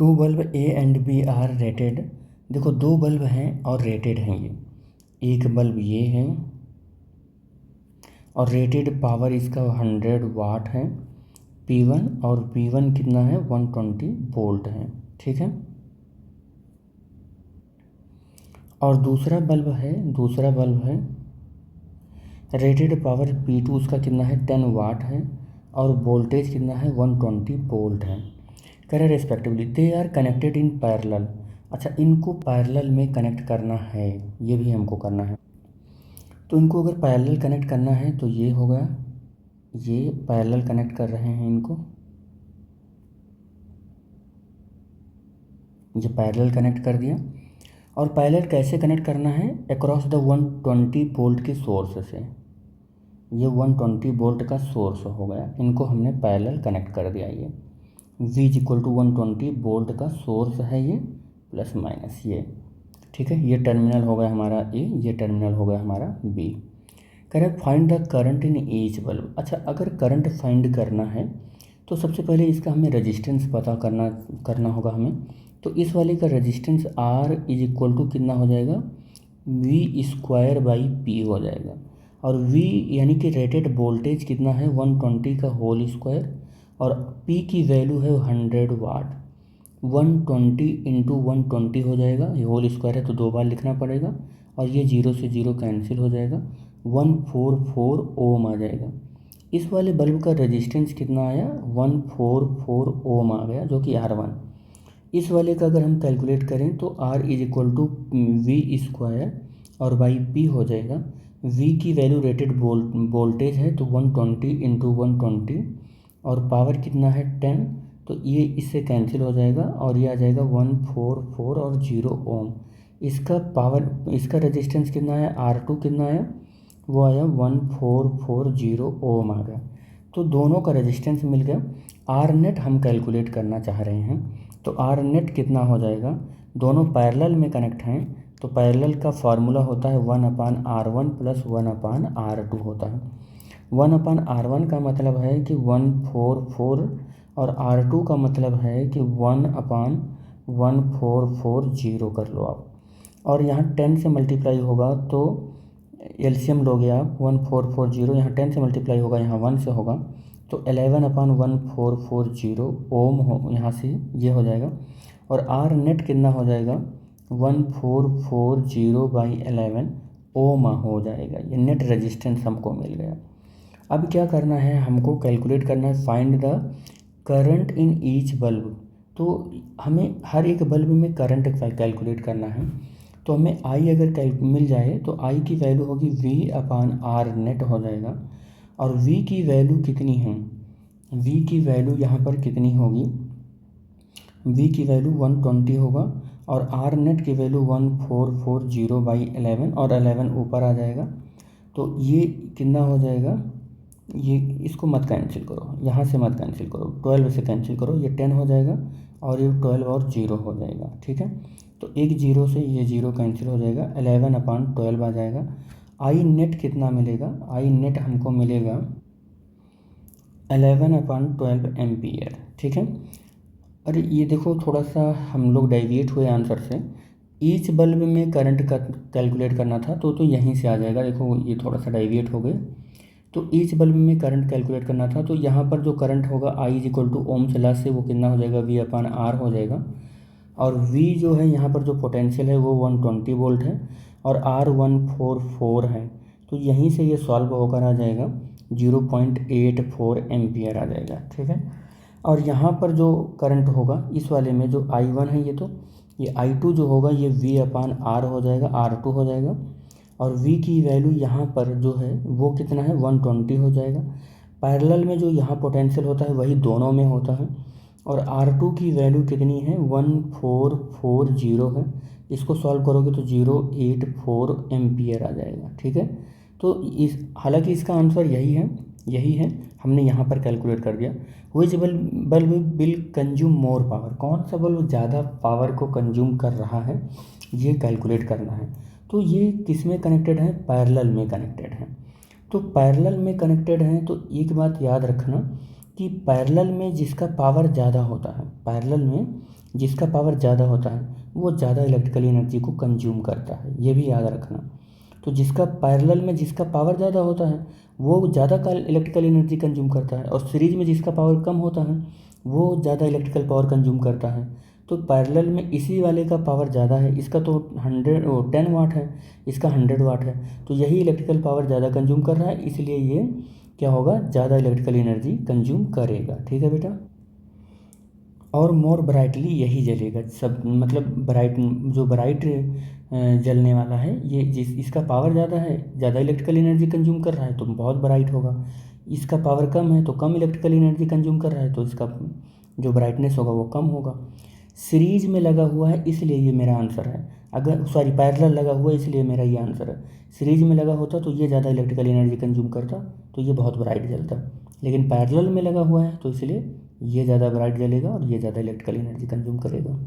To bulb A and B are rated. देखो दो bulb हैं और रेटेड हैं ये। एक बल्ब ये है और रेटेड पावर इसका 100 वाट है P1 और P1 कितना है 120 वोल्ट है। ठीक है। और दूसरा बल्ब है रेटेड पावर P2 उसका कितना है 10 वाट है और वोल्टेज कितना है 120 वोल्ट है। कह रहे respectively they are connected in parallel. अच्छा, इनको पैरेलल में कनेक्ट करना है, ये भी हमको करना है। तो इनको अगर पैरेलल कनेक्ट करना है तो ये होगा, ये पैरेलल कनेक्ट कर रहे हैं इनको, ये पैरेलल कनेक्ट कर दिया। और पैरेलल कैसे कनेक्ट करना है, अक्रॉस द 120 वोल्ट के सोर्स से। ये 120 वोल्ट का सोर्स हो गया, इनको हमने पैरेलल कनेक्ट कर दिया। ये V इक्वल टू 120 वोल्ट का सोर्स है ये, प्लस माइनस ये। ठीक है, ये टर्मिनल हो गया हमारा A, ये टर्मिनल हो गया हमारा B। कह रहे find the current in each bulb. अच्छा, अगर करंट फाइंड करना है तो सबसे पहले इसका हमें रेजिस्टेंस पता करना होगा हमें। तो इस वाले का resistance R is equal to कितना हो जाएगा, V स्क्वायर बाई P हो जाएगा। और V यानी कि रेटेड वोल्टेज कितना है 120 का होल स्क्वायर और P की वैल्यू है 100 वाट। 120 इंटू 120 हो जाएगा, ये होल स्क्वायर है तो दो बार लिखना पड़ेगा और ये 0 से 0 कैंसिल हो जाएगा, 144 ओम आ जाएगा। इस वाले बल्ब का रेजिस्टेंस कितना आया 144 ओम आ गया, जो कि R1। इस वाले का अगर हम कैलकुलेट करें तो R is equal to V square और बाई P हो जाएगा। V की वैल्यू रेटेड वोल्टेज है तो 120 इंटू 120 और पावर कितना है 10, तो ये इससे कैंसिल हो जाएगा और ये आ जाएगा 144 और 0 ओम। इसका पावर, इसका रेजिस्टेंस कितना है R2 कितना आया, वो आया 1440 ओम आ गया। तो दोनों का रेजिस्टेंस मिल गया। आर नेट हम कैलकुलेट करना चाह रहे हैं, तो आर नेट कितना हो जाएगा, दोनों पैरेलल में कनेक्ट हैं तो पैरेलल का फार्मूला होता है 1/R1 प्लस 1/R2 होता है। 1/R1 का मतलब है कि 144 और R2 का मतलब है कि 1/1440 कर लो आप। और यहाँ 10 से मल्टीप्लाई होगा तो एलसीएम लोगे आप 1440, यहाँ 10 से मल्टीप्लाई होगा, यहाँ 1 से होगा तो 11/1440 ओम हो, यहाँ से ये हो जाएगा। और आर नेट कितना हो जाएगा 1440/11 ओम हो जाएगा। ये नेट रेजिस्टेंस हमको मिल गया। अब क्या करना है, हमको कैलकुलेट करना है find the current in each bulb. तो हमें हर एक बल्ब में करंट कैलकुलेट करना है। तो हमें I अगर मिल जाए तो I की वैल्यू होगी V/R नेट हो जाएगा। और V की वैल्यू कितनी है, V की वैल्यू यहाँ पर कितनी होगी, V की वैल्यू 120 होगा और R नेट की वैल्यू 1440/11 और 11 ऊपर आ जाएगा। तो ये कितना हो जाएगा, ये इसको मत कैंसिल करो, यहाँ से मत कैंसिल करो, 12 से कैंसिल करो, ये 10 हो जाएगा और ये 12 और 0 हो जाएगा। ठीक है, तो एक 0 से ये 0 कैंसिल हो जाएगा, 11/12 आ जाएगा। आई नेट कितना मिलेगा, आई नेट हमको मिलेगा 11/12 एम्पियर। ठीक है। अरे ये देखो थोड़ा सा हम लोग डेविएट हुए आंसर से। ईच बल्ब में करंट का कैलकुलेट करना था तो यहीं से आ जाएगा। देखो ये थोड़ा सा डेविएट हो गए। तो ईच बल्ब में करंट कैलकुलेट करना था तो यहाँ पर जो करंट होगा I is equal two ohm से लास्ट से वो कितना हो जाएगा V/R हो जाएगा। और V जो है यहाँ पर जो पोटेंशियल है वो 120 वोल्ट है और R 144 है। तो यहीं से ये सॉल्व होकर आ जाएगा 0.84 एम्पियर आ जाएगा। ठीक है। और यहाँ पर जो करंट होगा इस वाले में जो I1 है, ये I2 जो होगा ये V/R हो जाएगा, R2 हो जाएगा। और V की वैल्यू यहाँ पर जो है वो कितना है 120 हो जाएगा। पैरेलल में जो यहाँ पोटेंशियल होता है वही दोनों में होता है। और R2 की वैल्यू कितनी है 1440 है। इसको सॉल्व करोगे तो 084 एम्पियर आ जाएगा। ठीक है। तो इस हालांकि इसका आंसर यही है, हमने यहाँ पर कैलकुलेट कर दिया। Which bulb will consume more power, कौन सा बल्ब ज़्यादा पावर को कंज्यूम कर रहा है ये कैलकुलेट करना है। तो ये किस में कनेक्टेड है, पैरेलल में कनेक्टेड है। तो पैरेलल में कनेक्टेड हैं तो एक बात याद रखना कि पैरेलल में जिसका पावर ज़्यादा होता है, पैरेलल में जिसका पावर ज़्यादा होता है वो ज़्यादा इलेक्ट्रिकल एनर्जी को कंज्यूम करता है, ये भी याद रखना। तो जिसका पैरेलल में जिसका पावर ज़्यादा होता है वो ज़्यादा का इलेक्ट्रिकल एनर्जी कंज्यूम करता है, और सीरीज में जिसका पावर कम होता है वो ज़्यादा इलेक्ट्रिकल पावर कंज्यूम करता है। तो पैरेलल में इसी वाले का पावर ज़्यादा है, इसका तो 10 वाट है, इसका 100 वाट है, तो यही इलेक्ट्रिकल पावर ज़्यादा कंज्यूम कर रहा है, इसलिए ये क्या होगा, ज़्यादा इलेक्ट्रिकल एनर्जी कंज्यूम करेगा। ठीक है बेटा। और मोर ब्राइटली यही जलेगा, सब मतलब ब्राइट, जो ब्राइट जलने वाला है ये, इसका पावर ज़्यादा है, ज़्यादा इलेक्ट्रिकल एनर्जी कंज्यूम कर रहा है तो बहुत ब्राइट होगा। इसका पावर कम है तो कम इलेक्ट्रिकल एनर्जी कंज्यूम कर रहा है तो इसका जो ब्राइटनेस होगा वो कम होगा। सीरीज में लगा हुआ है इसलिए ये मेरा आंसर है, अगर सॉरी पैरेलल लगा हुआ है इसलिए मेरा ये आंसर है। सीरीज में लगा होता तो ये ज़्यादा इलेक्ट्रिकल एनर्जी कंज्यूम करता तो ये बहुत ब्राइट जलता, लेकिन पैरेलल में लगा हुआ है तो इसलिए ये ज़्यादा ब्राइट जलेगा और ये ज़्यादा इलेक्ट्रिकल एनर्जी कंज्यूम करेगा।